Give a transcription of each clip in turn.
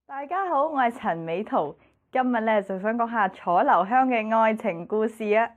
大家好，我係陳美圖，今日咧就想講下楚留香嘅愛情故事啊。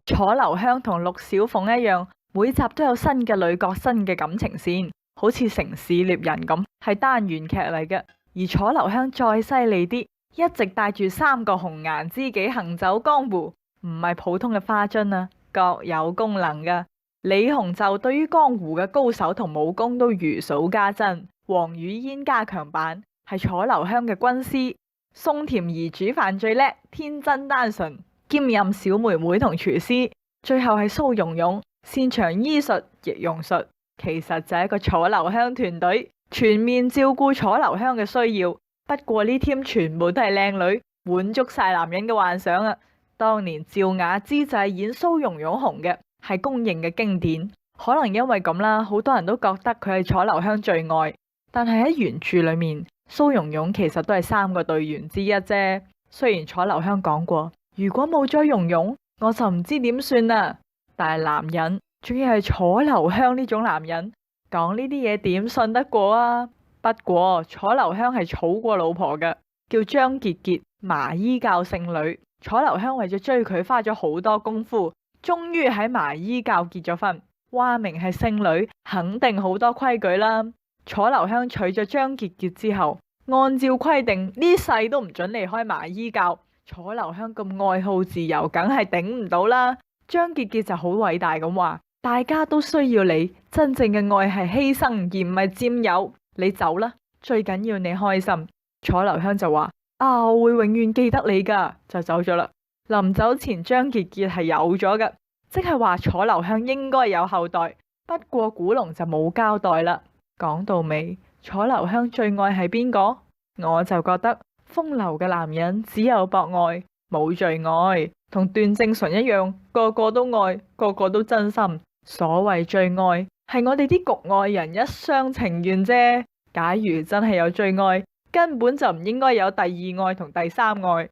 楚留香同陸小鳳一樣，每集都有新嘅女角、新嘅感情線，好似城市獵人咁，係單元劇嚟嘅。而楚留香再犀利啲，一直帶住3個紅顏知己行走江湖，唔係普通嘅花樽啊，各有功能噶。李鴻就對於江湖嘅高手同武功都如數家珍，王語嫣加強版。係楚留香嘅軍師。宋甜兒煮飯最叻，天真單純，兼任小妹妹同廚師。最後係蘇蓉蓉，擅長醫術、易容術，其實就係一個楚留香團隊，全面照顧楚留香嘅需要。不過呢 team 全部都係靚女，滿足晒男人嘅幻想啊！當年趙雅芝就係演蘇蓉蓉紅嘅，係公認嘅經典。可能因為咁啦，好多人都覺得佢係楚留香最愛。但係喺原著裏面，蘇蓉蓉其實都係3個隊員之一啫。雖然楚留香講過，如果冇咗蓉蓉，我就唔知點算啦。但係男人，仲要係楚留香呢種男人，講呢啲嘢點信得過啊？不過楚留香係儲過老婆嘅，叫張傑傑，麻衣教聖女。楚留香為咗追佢，花咗好多功夫，終於喺麻衣教結咗婚。話明係聖女，肯定好多規矩啦。楚留香娶咗張傑傑之後，按照規定呢世都唔准離開麻衣教。楚留香咁愛好自由，梗係頂唔到啦。張傑傑就好偉大咁話：大家都需要你，真正嘅愛係犧牲而唔係佔有。你走啦，最緊要你開心。楚留香就話：我會永遠記得你噶，就走咗啦。臨走前，張傑傑係有咗噶，即係話楚留香應該有後代。不過古龍就冇交代啦。講到尾，楚留香最愛係邊個？我就覺得風流嘅男人只有博愛，冇最愛，同段正淳一樣，個個都愛，個個都真心。所謂最愛，係我哋啲局外人一廂情願啫。假如真係有最愛，根本就唔應該有第2愛同第3愛。